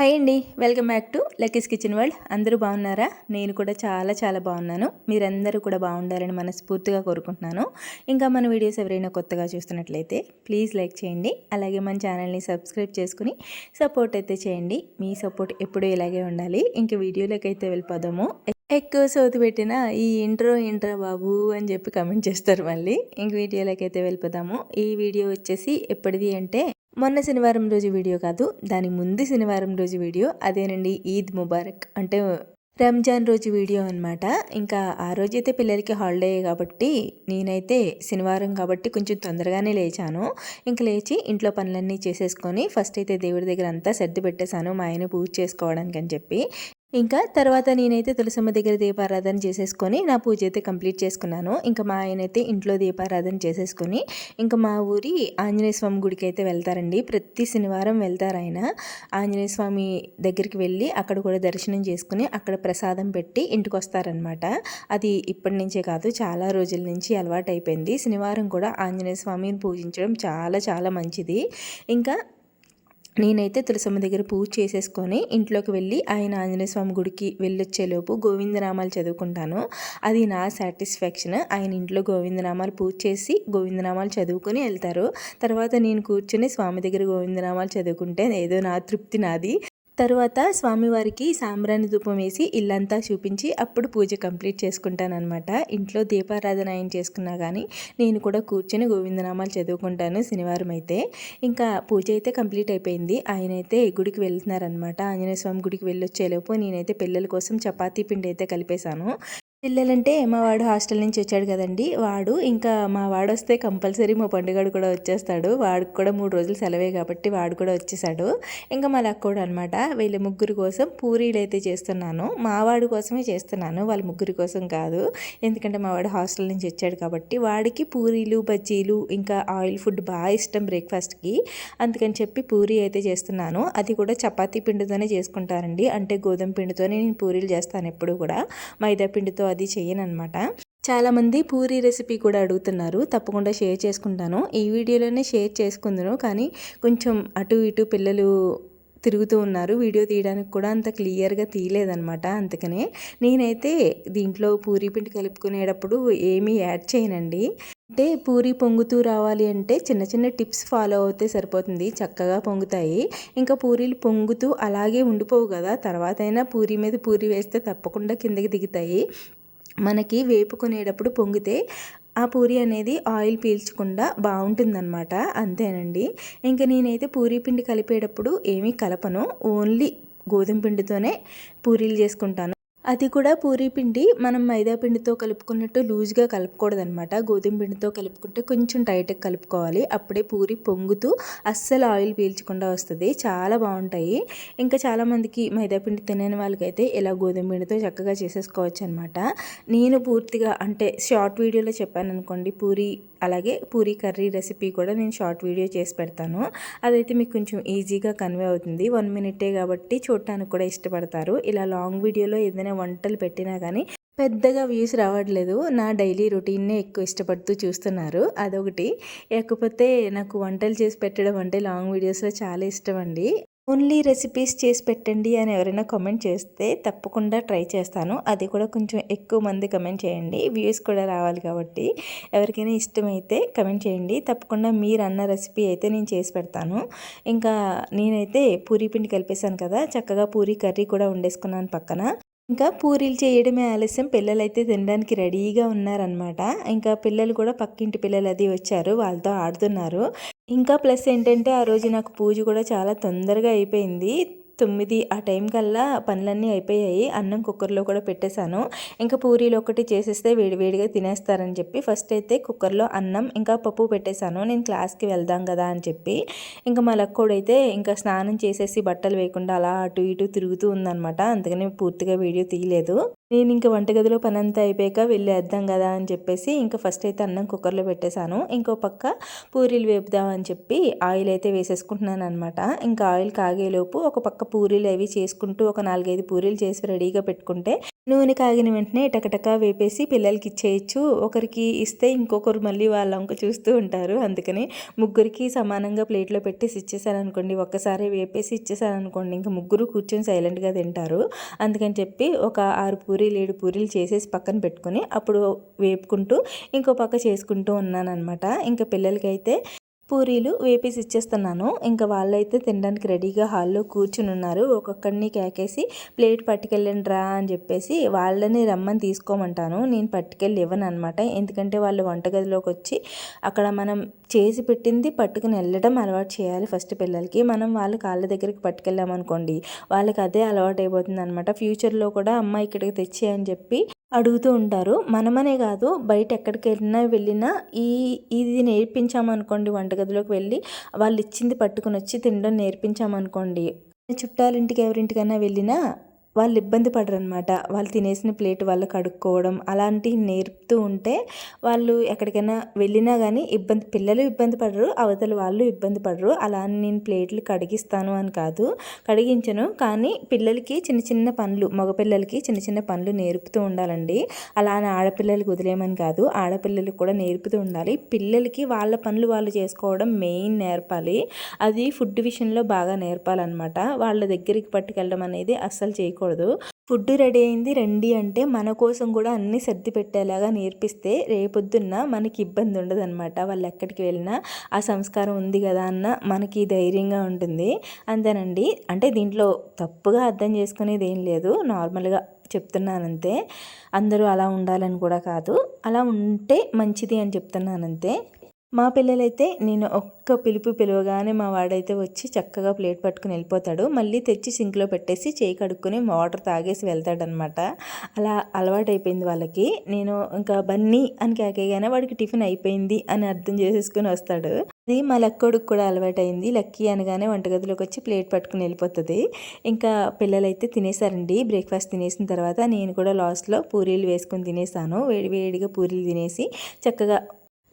Hi అండి, welcome back to Lucky's kitchen world. అందరూ బాగున్నారా? నేను కూడా చాలా బాగున్నాను. మీరందరూ కూడా బాగుండాలని మనస్ఫూర్తిగా కోరుకుంటున్నాను. ఇంకా మన వీడియోస్ ఎవరైనా కొత్తగా చూస్తున్నట్లయితే ప్లీజ్ లైక్ చేయండి. అలాగే మన ఛానల్ని సబ్స్క్రైబ్ చేసుకుని సపోర్ట్ అయితే చేయండి. మీ సపోర్ట్ ఎప్పుడూ ఇలాగే ఉండాలి. ఇంక వీడియోలోకి అయితే వెళ్ళిపోదాము. ఎక్కువ సోది పెట్టిన ఈ ఇంట్రో బాబు అని చెప్పి కమెంట్ చేస్తారు మళ్ళీ. ఇంక వీడియోలోకి అయితే వెళ్ళిపోదాము. ఈ వీడియో వచ్చేసి ఎప్పటిది అంటే మొన్న శనివారం రోజు వీడియో కాదు, దాని ముందు శనివారం రోజు వీడియో. అదేనండి, ఈద్ ముబారక్ అంటే రంజాన్ రోజు వీడియో అనమాట. ఇంకా ఆ రోజైతే పిల్లలకి హాలిడే కాబట్టి నేనైతే శనివారం కాబట్టి కొంచెం తొందరగానే లేచాను. ఇంకా లేచి ఇంట్లో పనులన్నీ చేసేసుకొని ఫస్ట్ అయితే దేవుడి దగ్గర అంతా సర్ది పెట్టేశాను, మా ఆయన పూజ చేసుకోవడానికి అని చెప్పి. ఇంకా తర్వాత నేనైతే తులసమ్మ దగ్గర దీపారాధన చేసేసుకొని నా పూజ అయితే కంప్లీట్ చేసుకున్నాను. ఇంకా మా ఆయన అయితే ఇంట్లో దీపారాధన చేసేసుకొని ఇంకా మా ఊరి ఆంజనేయ స్వామి గుడికి అయితే వెళ్తారండి. ప్రతి శనివారం వెళ్తారు ఆయన. ఆంజనేయ స్వామి దగ్గరికి వెళ్ళి అక్కడ కూడా దర్శనం చేసుకుని అక్కడ ప్రసాదం పెట్టి ఇంటికి వస్తారనమాట. అది ఇప్పటి నుంచే కాదు, చాలా రోజుల నుంచి అలవాటు అయిపోయింది. శనివారం కూడా ఆంజనేయ స్వామిని పూజించడం చాలా మంచిది. ఇంకా నేనైతే తులసమ్మ దగ్గర పూజ చేసేసుకొని ఇంట్లోకి వెళ్ళి ఆయన ఆంజనేయ స్వామి గుడికి వెళ్ళొచ్చేలోపు గోవిందనామాలు చదువుకుంటాను. అది నా సాటిస్ఫాక్షన్. ఆయన ఇంట్లో గోవిందనామాలు పూజ చేసి గోవిందనామాలు చదువుకొని వెళ్తారు. తర్వాత నేను కూర్చొని స్వామి దగ్గర గోవిందనామాలు చదువుకుంటే ఏదో నా తృప్తి నాది. తరువాత స్వామివారికి సాంబ్రాణి ధూపం వేసి ఇల్లంతా చూపించి అప్పుడు పూజ కంప్లీట్ చేసుకుంటానమాట. ఇంట్లో దీపారాధన ఆయన చేసుకున్నా కానీ నేను కూడా కూర్చొని గోవిందనామాలు చదువుకుంటాను శనివారం అయితే. ఇంకా పూజ అయితే కంప్లీట్ అయిపోయింది. ఆయన అయితే గుడికి వెళ్తున్నారనమాట. ఆంజనేయ స్వామి గుడికి వెళ్ళొచ్చేలోపు నేనైతే పిల్లల కోసం చపాతీ పిండి అయితే కలిపేశాను. పిల్లలంటే మా వాడు హాస్టల్ నుంచి వచ్చాడు కదండి, వాడు ఇంకా మా వాడు వస్తే కంపల్సరీ మా పండుగడు కూడా వచ్చేస్తాడు. వాడికి కూడా 3 రోజులు సెలవే కాబట్టి వాడు కూడా వచ్చేసాడు. ఇంకా మా లక్కోడు అనమాట. వీళ్ళ ముగ్గురు కోసం పూరీలు అయితే చేస్తున్నాను. మా వాడి కోసమే చేస్తున్నాను, వాళ్ళ ముగ్గురి కోసం కాదు. ఎందుకంటే మా వాడు హాస్టల్ నుంచి వచ్చాడు కాబట్టి వాడికి పూరీలు బజ్జీలు ఇంకా ఆయిల్ ఫుడ్ బాగా ఇష్టం బ్రేక్ఫాస్ట్కి. అందుకని చెప్పి పూరీ అయితే చేస్తున్నాను. అది కూడా చపాతీ పిండితోనే చేసుకుంటారండి. అంటే గోధుమ పిండితోనే నేను పూరీలు చేస్తాను ఎప్పుడు కూడా, మైదా పిండితో అది చెయ్యనమాట. చాలామంది పూరీ రెసిపీ కూడా అడుగుతున్నారు, తప్పకుండా షేర్ చేసుకుంటాను. ఈ వీడియోలోనే షేర్ చేసుకుందును, కానీ కొంచెం అటు ఇటు పిల్లలు తిరుగుతూ ఉన్నారు. వీడియో తీయడానికి కూడా అంత క్లియర్గా తీయలేదనమాట. అందుకనే నేనైతే దీంట్లో పూరీ పిండి కలుపుకునేటప్పుడు ఏమీ యాడ్ చేయనండి. అంటే పూరీ పొంగుతూ రావాలి అంటే చిన్న టిప్స్ ఫాలో అవుతే సరిపోతుంది, చక్కగా పొంగుతాయి. ఇంకా పూరీలు పొంగుతూ అలాగే ఉండిపోవు కదా, తర్వాత అయినా పూరీ మీద పూరీ వేస్తే తప్పకుండా కిందకి దిగుతాయి. మనకి వేపుకునేటప్పుడు పొంగితే ఆ పూరీ అనేది ఆయిల్ పీల్చకుండా బాగుంటుందన్నమాట. అంతేనండి. ఇంకా నేనైతే పూరీ పిండి కలిపేటప్పుడు ఏమీ కలపను, ఓన్లీ గోధుమ పిండితోనే పూరీలు చేసుకుంటాను. అది కూడా పూరీ పిండి మనం మైదా పిండితో కలుపుకున్నట్టు లూజ్గా కలుపుకూడదనమాట. గోధుమ పిండితో కలుపుకుంటే కొంచెం టైట్గా కలుపుకోవాలి. అప్పుడే పూరి పొంగుతూ అస్సలు ఆయిల్ పీల్చకుండా వస్తుంది, చాలా బాగుంటాయి. ఇంకా చాలామందికి మైదా పిండి తినని వాళ్ళకైతే ఇలా గోధుమ పిండితో చక్కగా చేసేసుకోవచ్చు అనమాట. నేను పూర్తిగా అంటే షార్ట్ వీడియోలో చెప్పాను అనుకోండి, పూరీ అలాగే పూరీ కర్రీ రెసిపీ కూడా నేను షార్ట్ వీడియో చేసి పెడతాను. అదైతే మీకు కొంచెం ఈజీగా కన్వే అవుతుంది. 1 మినిటే కాబట్టి చూడటానికి కూడా ఇష్టపడతారు. ఇలా లాంగ్ వీడియోలో ఏదైనా వంటలు పెట్టినా కానీ పెద్దగా వ్యూస్ రావట్లేదు. నా డైలీ రొటీన్నే ఎక్కువ ఇష్టపడుతూ చూస్తున్నారు, అదొకటి. లేకపోతే నాకు వంటలు చేసి పెట్టడం అంటే లాంగ్ వీడియోస్లో చాలా ఇష్టం అండి. ఓన్లీ రెసిపీస్ చేసి పెట్టండి అని ఎవరైనా కామెంట్ చేస్తే తప్పకుండా ట్రై చేస్తాను. అది కూడా కొంచెం ఎక్కువ మంది కమెంట్ చేయండి, వ్యూస్ కూడా రావాలి కాబట్టి. ఎవరికైనా ఇష్టమైతే కమెంట్ చేయండి, తప్పకుండా మీరు అన్న రెసిపీ అయితే నేను చేసి పెడతాను. ఇంకా నేనైతే పూరీ పిండి కలిపేశాను కదా, చక్కగా పూరీ కర్రీ కూడా వండేసుకున్నాను పక్కన. ఇంకా పూరీలు చేయడమే ఆలస్యం, పిల్లలైతే తినడానికి రెడీగా ఉన్నారనమాట. ఇంకా పిల్లలు కూడా పక్కింటి పిల్లలు అది వచ్చారు, వాళ్ళతో ఆడుతున్నారు. ఇంకా ప్లస్ ఏంటంటే ఆ రోజు నాకు పూజ కూడా చాలా తొందరగా అయిపోయింది. 9 ఆ టైం కల్లా పనులన్నీ అయిపోయాయి. అన్నం కుక్కర్లో కూడా పెట్టేశాను. ఇంకా పూరీలు ఒకటి చేసేస్తే వేడివేడిగా తినేస్తారని చెప్పి ఫస్ట్ అయితే కుక్కర్లో అన్నం ఇంకా పప్పు పెట్టేశాను, నేను క్లాస్కి వెళ్దాం కదా అని చెప్పి. ఇంకా మా లక్కోడైతే ఇంకా స్నానం చేసేసి బట్టలు వేయకుండా అలా అటు ఇటు తిరుగుతూ ఉందనమాట. అందుకని పూర్తిగా వీడియో తీయలేదు. నేను ఇంకా వంటగదిలో పని అంతా అయిపోయాక వెళ్ళేద్దాం కదా అని చెప్పేసి ఇంకా ఫస్ట్ అయితే అన్నం కుక్కర్లో పెట్టేశాను. ఇంకో పక్క పూరీలు వేపుదామని చెప్పి ఆయిల్ అయితే వేసేసుకుంటున్నాను అనమాట. ఇంకా ఆయిల్ కాగేలోపు ఒక పక్క పూరీలు అవి చేసుకుంటూ ఒక 4-5 పూరీలు చేసి రెడీగా పెట్టుకుంటే నూనె కాగిన వెంటనే టకటకా వేపేసి పిల్లలకి ఇచ్చేయచ్చు. ఒకరికి ఇస్తే ఇంకొకరు మళ్ళీ వాళ్ళ వంక చూస్తూ ఉంటారు. అందుకని ముగ్గురికి సమానంగా ప్లేట్లో పెట్టేసి ఇచ్చేసారనుకోండి, ఒక్కసారి వేపేసి ఇచ్చేసారనుకోండి, ఇంకా ముగ్గురు కూర్చొని సైలెంట్గా తింటారు. అందుకని చెప్పి ఒక 6 పూరీలు 7 పూరీలు చేసేసి పక్కన పెట్టుకొని అప్పుడు వేపుకుంటూ ఇంకో పక్క చేసుకుంటూ ఉన్నానన్నమాట. ఇంకా పిల్లలకైతే పూరీలు వేపేసి ఇచ్చేస్తున్నాను. ఇంకా వాళ్ళైతే తినడానికి రెడీగా హాల్లో కూర్చుని ఉన్నారు. ఒక్కొక్కడిని కేకేసి ప్లేట్ పట్టుకెళ్ళండి రా అని చెప్పేసి వాళ్ళని రమ్మని తీసుకోమంటాను. నేను పట్టుకెళ్ళి ఇవ్వను అనమాట. ఎందుకంటే వాళ్ళు వంటగదిలోకి వచ్చి అక్కడ మనం చేసి పెట్టింది పట్టుకుని వెళ్ళడం అలవాటు చేయాలి ఫస్ట్ పిల్లలకి. మనం వాళ్ళ కాళ్ళ దగ్గరికి పట్టుకెళ్ళామనుకోండి, వాళ్ళకి అదే అలవాటు అయిపోతుంది అనమాట. ఫ్యూచర్లో కూడా అమ్మ ఇక్కడికి తెచ్చి అని చెప్పి అడుగుతూ ఉంటారు. మనమనే కాదు, బయట ఎక్కడికి వెళ్ళినా ఇది నేర్పించామనుకోండి, వంటగదిలోకి వెళ్ళి వాళ్ళు ఇచ్చింది పట్టుకుని వచ్చి తినడం నేర్పించామనుకోండి, చుట్టాలింటికి ఎవరింటికైనా వెళ్ళినా వాళ్ళు ఇబ్బంది పడరనమాట. వాళ్ళు తినేసిన ప్లేట్ వాళ్ళు కడుక్కోవడం అలాంటివి నేర్పుతూ ఉంటే వాళ్ళు ఎక్కడికైనా వెళ్ళినా కానీ పిల్లలు ఇబ్బంది పడరు, అవతల వాళ్ళు ఇబ్బంది పడరు. అలా నేను ప్లేట్లు కడిగిస్తాను అని కాదు, కడిగించను. కానీ పిల్లలకి చిన్న చిన్న పనులు, మగపిల్లలకి చిన్న చిన్న పనులు నేర్పుతూ ఉండాలండి. అలా అని ఆడపిల్లలకి వదిలేయమని కాదు, ఆడపిల్లలకి కూడా నేర్పుతూ ఉండాలి. పిల్లలకి వాళ్ళ పనులు వాళ్ళు చేసుకోవడం మెయిన్ నేర్పాలి. అది ఫుడ్ విషయంలో బాగా నేర్పాలన్నమాట. వాళ్ళ దగ్గరికి పట్టుకెళ్ళడం అనేది అస్సలు చేయకూడదు. ఫుడ్ రెడీ అయింది రండి అంటే మన కోసం కూడా అన్నీ సర్ది పెట్టేలాగా నేర్పిస్తే రేపొద్దున్న మనకి ఇబ్బంది ఉండదు అనమాట. వాళ్ళు ఎక్కడికి వెళ్ళినా ఆ సంస్కారం ఉంది కదా అన్న మనకి ధైర్యంగా ఉంటుంది. అంతేనండి. అంటే దీంట్లో తప్పుగా అర్థం చేసుకునేది ఏం లేదు, నార్మల్గా చెప్తున్నానంతే. అందరూ అలా ఉండాలని కూడా కాదు, అలా ఉంటే మంచిది అని చెప్తున్నానంతే. మా పిల్లలైతే నేను ఒక్క పిలవగానే మా వాడైతే వచ్చి చక్కగా ప్లేట్ పట్టుకుని వెళ్ళిపోతాడు. మళ్ళీ తెచ్చి సింక్లో పెట్టేసి చేయి కడుక్కొని వాటర్ తాగేసి వెళ్తాడనమాట. అలా అలవాటైపోయింది వాళ్ళకి. నేను ఇంకా బన్నీ అని కేకేగానే వాడికి టిఫిన్ అయిపోయింది అని అర్థం చేసేసుకుని వస్తాడు. అది మా లక్కోడికి కూడా అలవాటైంది. లక్కీ అనగానే వంటగదిలోకి వచ్చి ప్లేట్ పట్టుకుని వెళ్ళిపోతుంది. ఇంకా పిల్లలైతే తినేసారండి. బ్రేక్ఫాస్ట్ తినేసిన తర్వాత నేను కూడా లాస్ట్లో పూరీలు వేసుకొని తినేసాను. వేడివేడిగా పూరీలు తినేసి చక్కగా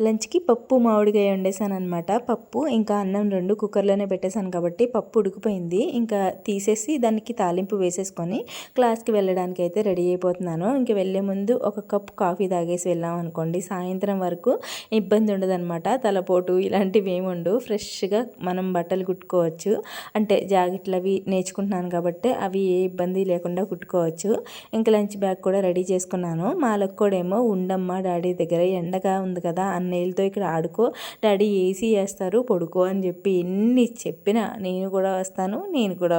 లంచ్కి పప్పు మామిడికాయ వండేసాను అనమాట. పప్పు ఇంకా అన్నం రెండు కుక్కర్లోనే పెట్టేశాను కాబట్టి పప్పు ఉడికిపోయింది. ఇంకా తీసేసి దానికి తాలింపు వేసేసుకొని క్లాస్కి వెళ్ళడానికి అయితే రెడీ అయిపోతున్నాను. ఇంక వెళ్ళే ముందు ఒక కప్ కాఫీ తాగేసి వెళ్ళాం అనుకోండి, సాయంత్రం వరకు ఇబ్బంది ఉండదన్నమాట. తలపోటు ఇలాంటివి ఏమి ఉండవు. ఫ్రెష్గా మనం బట్టలు కుట్టుకోవచ్చు. అంటే జాకెట్లు అవి నేర్చుకుంటున్నాను కాబట్టి అవి ఏ ఇబ్బంది లేకుండా కుట్టుకోవచ్చు. ఇంకా లంచ్ బ్యాగ్ కూడా రెడీ చేసుకున్నాను. మా లక్కోడేమో ఉండమ్మ డాడీ దగ్గర, ఎండగా ఉంది కదా అన్నయ్యలతో ఇక్కడ ఆడుకో, డాడీ ఏసీ వేస్తారు పడుకో అని చెప్పి ఎన్ని చెప్పినా నేను కూడా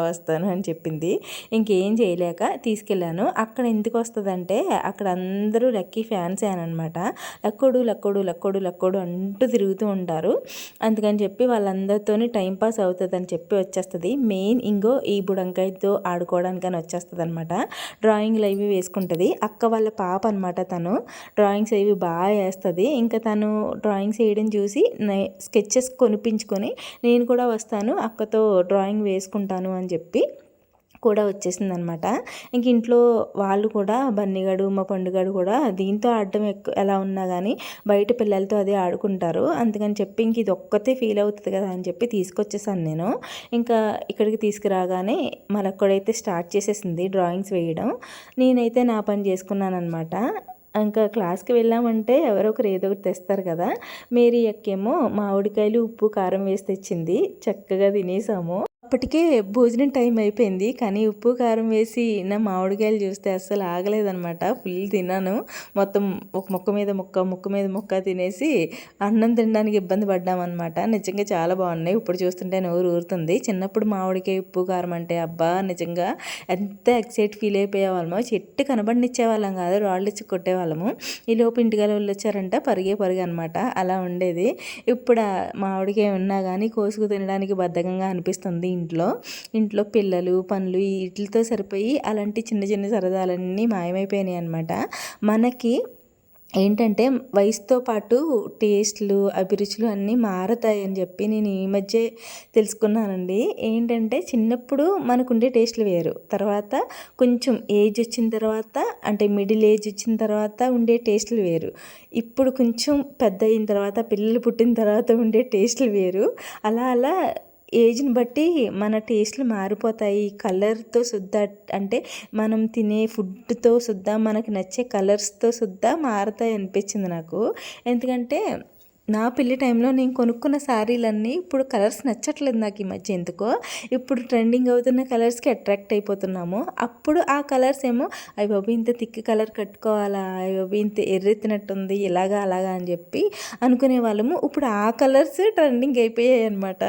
వస్తాను అని చెప్పింది. ఇంకేం చేయలేక తీసుకెళ్ళాను. అక్కడ ఎందుకు వస్తుందంటే అక్కడ అందరూ లక్కీ ఫ్యాన్సే అనమాట. లక్కోడు అంటూ తిరుగుతూ ఉంటారు. అందుకని చెప్పి వాళ్ళందరితోని టైంపాస్ అవుతుంది అని చెప్పి వచ్చేస్తుంది. మెయిన్ ఇంగో ఈ బుడంకాయతో ఆడుకోవడానికని వచ్చేస్తుంది అనమాట. డ్రాయింగ్లు అవి వేసుకుంటుంది. అక్క వాళ్ళ పాప అనమాట. తను డ్రాయింగ్స్ అవి బాగా వేస్తుంది. ఇంకా తను డ్రాయింగ్స్ వేయడం చూసి స్కెచెస్ కొనిపించుకొని నేను కూడా వస్తాను అక్కతో డ్రాయింగ్ వేసుకుంటాను అని చెప్పి కూడా వచ్చేసింది అనమాట. ఇంక ఇంట్లో వాళ్ళు కూడా బన్నీగాడు మా పండుగాడు కూడా దీంతో ఆడడం ఎలా ఉన్నా కానీ బయట పిల్లలతో అదే ఆడుకుంటారు. అందుకని చెప్పి ఇంక ఇది ఒక్కతే ఫీల్ అవుతుంది కదా అని చెప్పి తీసుకొచ్చేసాను నేను. ఇంకా ఇక్కడికి తీసుకురాగానే మళ్ళక్కడైతే స్టార్ట్ చేసేసింది డ్రాయింగ్స్ వేయడం. నేనైతే నా పని చేసుకున్నాను అనమాట. ఇంకా క్లాస్కి వెళ్ళామంటే ఎవరో ఒకరు ఏదో ఒకటి తెస్తారు కదా. మేరీ అక్కేమో మామిడికాయలు ఉప్పు కారం వేసి తెచ్చింది. చక్కగా తినేసాము. అప్పటికే భోజనం టైం అయిపోయింది. కానీ ఉప్పు కారం వేసి నా మామిడికాయలు చూస్తే అస్సలు ఆగలేదనమాట. ఫుల్ తిన్నాను. మొత్తం ఒక ముక్క మీద ముక్క తినేసి అన్నం తినడానికి ఇబ్బంది పడ్డామన్నమాట. నిజంగా చాలా బాగున్నాయి. ఇప్పుడు చూస్తుంటే నోరు ఊరుతుంది. చిన్నప్పుడు మామిడికాయ ఉప్పు కారం అంటే అబ్బా నిజంగా ఎంత ఎక్సైట్ ఫీల్ అయిపోయేవాళ్ళమో. చెట్టు కనబడినిచ్చేవాళ్ళం కాదు, రాళ్ళు ఇచ్చి కొట్టేవాళ్ళము. ఈ లోపు ఇంటికి వాళ్ళు వచ్చారంట పరుగే అనమాట. అలా ఉండేది. ఇప్పుడు మామిడికాయ ఉన్నా కానీ కోసుకు తినడానికి బద్ధకంగా అనిపిస్తుంది. ఇంట్లో పిల్లలు పనులు వీటితో సరిపోయి అలాంటి చిన్న చిన్న సరదాలన్నీ మాయమైపోయినాయి అనమాట. మనకి ఏంటంటే వయసుతో పాటు టేస్ట్లు అభిరుచులు అన్నీ మారతాయి అని చెప్పి నేను ఈ మధ్య తెలుసుకున్నానండి. ఏంటంటే చిన్నప్పుడు మనకుండే టేస్ట్లు వేరు, తర్వాత కొంచెం ఏజ్ వచ్చిన తర్వాత అంటే మిడిల్ ఏజ్ వచ్చిన తర్వాత ఉండే టేస్ట్లు వేరు, ఇప్పుడు కొంచెం పెద్ద అయిన తర్వాత పిల్లలు పుట్టిన తర్వాత ఉండే టేస్ట్లు వేరు. అలా ఏజ్ని బట్టి మన టేస్ట్లు మారిపోతాయి. కలర్‌తో సుద్దా అంటే మనం తినే ఫుడ్‌తో సుద్దా మనకి నచ్చే కలర్స్‌తో సుద్దా మారతాయి అనిపించింది నాకు. ఎందుకంటే నా పెళ్లి టైంలో నేను కొనుక్కున్న శారీలన్నీ ఇప్పుడు కలర్స్ నచ్చట్లేదు నాకు ఈ మధ్య ఎందుకో. ఇప్పుడు ట్రెండింగ్ అవుతున్న కలర్స్‌కి అట్రాక్ట్ అయిపోతున్నాము. అప్పుడు ఆ కలర్స్ ఏమో అయ్య బాబోయ్! ఇంత థిక్ కలర్ కట్టుకోవాలా? అయ్య బాబోయ్! ఇంత ఎర్రెత్తినట్టుంది ఇలాగా అలాగా అని చెప్పి అనుకునేవాళ్ళము. ఇప్పుడు ఆ కలర్స్ ట్రెండింగ్ అయిపోయాయన్నమాట.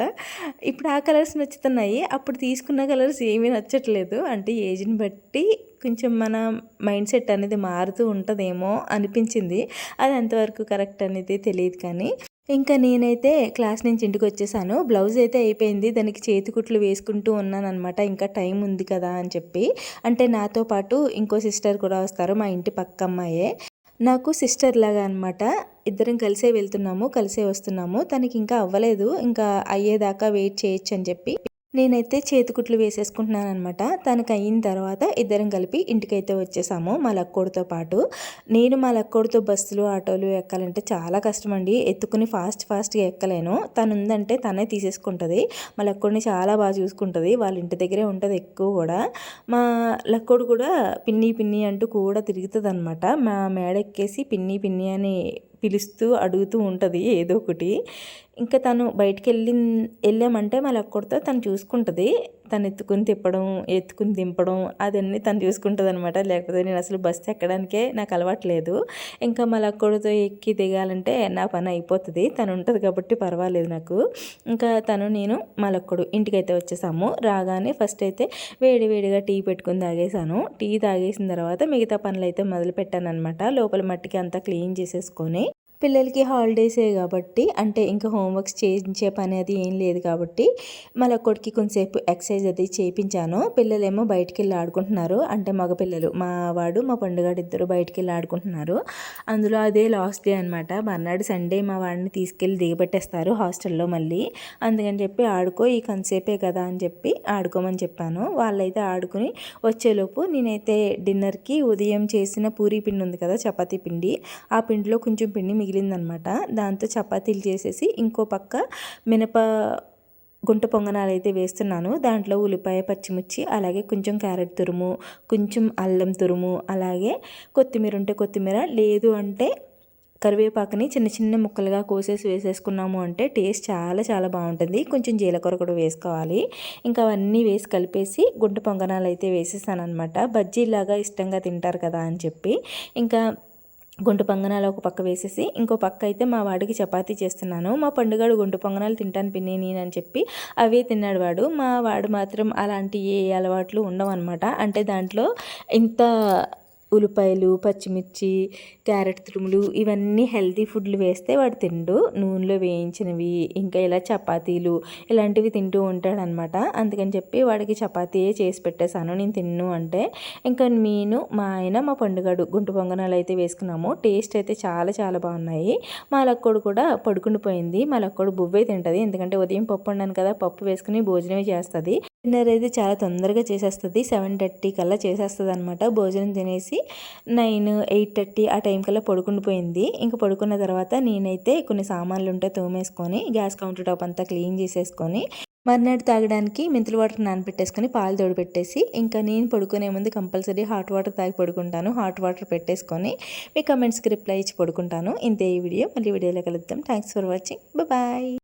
ఇప్పుడు ఆ కలర్స్ నచ్చుతున్నాయి. అప్పుడు తీసుకున్న కలర్స్ ఏమీ నచ్చట్లేదు. అంటే ఏజ్‌ని బట్టి కొంచెం మన మైండ్ సెట్ అనేది మారుతూ ఉంటదేమో అనిపించింది. అది ఎంతవరకు కరెక్ట్ అనేది తెలీదు కానీ. ఇంకా నేనైతే క్లాస్ నుంచి ఇంటికొచ్చేసాను. బ్లౌజ్ అయితే అయిపోయింది. దానికి చేతి కుట్లు వేసుకుంటూ ఉన్నాననమాట. ఇంకా టైం ఉంది కదా అని చెప్పి. అంటే నాతో పాటు ఇంకో సిస్టర్ కూడా వస్తారు. మా ఇంటి పక్క అమ్మాయే. నాకు సిస్టర్ లాగా అనమాట. ఇద్దరం కలిసే వెళ్తున్నాము, కలిసే వస్తున్నాము. తనకి ఇంకా అవ్వలేదు. ఇంకా అయ్యేదాకా వెయిట్ చేయొచ్చు అని చెప్పి నేనైతే చేతికుట్లు వేసేసుకుంటున్నానమాట. తనకు అయిన తర్వాత ఇద్దరం కలిపి ఇంటికైతే వచ్చేసాము మా లక్కోడితో పాటు. నేను మా లక్కోడితో బస్సులు ఆటోలు ఎక్కాలంటే చాలా కష్టం అండి. ఎత్తుకుని ఫాస్ట్గా ఎక్కలేను. తను ఉందంటే తనే తీసేసుకుంటుంది. మా లక్కోడిని చాలా బాగా చూసుకుంటుంది. వాళ్ళ ఇంటి దగ్గరే ఉంటుంది ఎక్కువ కూడా. మా లక్కోడు కూడా పిన్ని పిన్ని అంటూ కూడా తిరుగుతుంది అనమాట. మా మేడ ఎక్కేసి పిన్ని పిన్ని అని పిలుస్తూ అడుగుతూ ఉంటుంది ఏదో ఒకటి. ఇంకా తను బయటికి వెళ్ళామంటే మళ్ళీ అక్కడితో తను చూసుకుంటుంది. తను ఎత్తుకుని తిప్పడం, ఎత్తుకుని దింపడం అదన్నీ తను చూసుకుంటుంది అనమాట. లేకపోతే నేను అసలు బస్సు ఎక్కడానికే నాకు అలవాట్లేదు. ఇంకా మళ్ళీ అక్కడితో ఎక్కి దిగాలంటే నా పని అయిపోతుంది. తను ఉంటుంది కాబట్టి పర్వాలేదు నాకు. ఇంకా తను నేను మళ్ళక్కడు ఇంటికైతే వచ్చేసాము. రాగానే ఫస్ట్ అయితే వేడిగా టీ పెట్టుకుని తాగేసాను. టీ తాగేసిన తర్వాత మిగతా పనులు అయితే మొదలు పెట్టాను అనమాట. లోపల మట్టికి అంతా క్లీన్ చేసేసుకొని పిల్లలకి హాలిడేసే కాబట్టి అంటే ఇంకా హోంవర్క్స్ చేయించే పని అది ఏం లేదు కాబట్టి మళ్ళీ కొడుకు కొంచెంసేపు ఎక్సర్సైజ్ అది చేయించాను. పిల్లలేమో బయటికి వెళ్ళి ఆడుకుంటున్నారు. అంటే మగపిల్లలు మా వాడు మా పండుగాడు ఇద్దరు బయటికి వెళ్ళి ఆడుకుంటున్నారు. అందులో అదే లాస్ట్ డే అనమాట. మర్నాడు సండే మా వాడిని తీసుకెళ్ళి దిగబెట్టేస్తారు హాస్టల్లో మళ్ళీ. అందుకని చెప్పి ఆడుకో ఈ కొంతసేపే కదా అని చెప్పి ఆడుకోమని చెప్పాను. వాళ్ళైతే ఆడుకుని వచ్చేలోపు నేనైతే డిన్నర్కి ఉదయం చేసిన పూరీ పిండి ఉంది కదా, చపాతీ పిండి, ఆ పిండిలో కొంచెం పిండి మిగిలిందనమాట. దాంతో చపాతీలు చేసేసి ఇంకో పక్క మినప గుంట పొంగనాలు అయితే వేస్తున్నాను. దాంట్లో ఉల్లిపాయ, పచ్చిమిర్చి, అలాగే కొంచెం క్యారెట్ తురుము, కొంచెం అల్లం తురుము, అలాగే కొత్తిమీర ఉంటే కొత్తిమీర, లేదు అంటే కరివేపాకుని చిన్న చిన్న ముక్కలుగా కోసేసి వేసేసుకున్నాము అంటే టేస్ట్ చాలా బాగుంటుంది. కొంచెం జీలకర్ర కూడా వేసుకోవాలి. ఇంకా అవన్నీ వేసి కలిపేసి గుంట పొంగనాలు అయితే వేసేసాను అనమాట. బజ్జీలాగా ఇష్టంగా తింటారు కదా అని చెప్పి ఇంకా గుంట పొంగనాలు ఒక పక్క వేసేసి ఇంకో పక్క అయితే మా వాడికి చపాతీ చేస్తున్నాను. మా పండుగాడు గుంట పొంగనాలు తింటాను పిన్ని నేను అని చెప్పి అవే తిన్నాడు వాడు. మా వాడు మాత్రం అలాంటి ఏ అలవాట్లు ఉండవన్నమాట. అంటే దాంట్లో ఇంత ఉల్లిపాయలు, పచ్చిమిర్చి, క్యారెట్ తురుములు ఇవన్నీ హెల్తీ ఫుడ్లు వేస్తే వాడు తిండు. నూనెలో వేయించినవి ఇంకా ఇలా చపాతీలు ఇలాంటివి తింటూ ఉంటాడనమాట. అందుకని చెప్పి వాడికి చపాతీయే చేసి పెట్టేశాను నేను తిన్ను అంటే. ఇంకా నేను మా ఆయన మా పండుగాడు గుంట పొంగనాలు అయితే వేసుకున్నాము. టేస్ట్ అయితే చాలా బాగున్నాయి. మా లక్కోడు కూడా పడుకుండిపోయింది. మా లక్కోడు బువ్వే తింటుంది. ఎందుకంటే ఉదయం పప్పు వండాను కదా, పప్పు వేసుకుని భోజనమే చేస్తుంది. డిన్నర్ అయితే చాలా తొందరగా చేసేస్తుంది. 7:30 కల్లా చేసేస్తుంది అనమాట. భోజనం తినేసి 9, 8:30 ఆ టైం కల్లా పడుకుండిపోయింది. ఇంకా పడుకున్న తర్వాత నేనైతే కొన్ని సామాన్లు ఉంటే తోమేసుకొని గ్యాస్ కౌంటర్ టాప్ అంతా క్లీన్ చేసేసుకొని మర్నాడు తాగడానికి మెంతులు వాటర్ నానబెట్టేసుకొని పాలు తోడుపెట్టేసి ఇంకా నేను పడుకునే ముందు కంపల్సరీ హాట్ వాటర్ తాగి పడుకుంటాను. హాట్ వాటర్ పెట్టేసుకొని మీ కమెంట్స్కి రిప్లై ఇచ్చి పడుకుంటాను. ఇంతే ఈ వీడియో. మళ్ళీ వీడియోలో కలుద్దాం. Thanks for watching. బాయ్.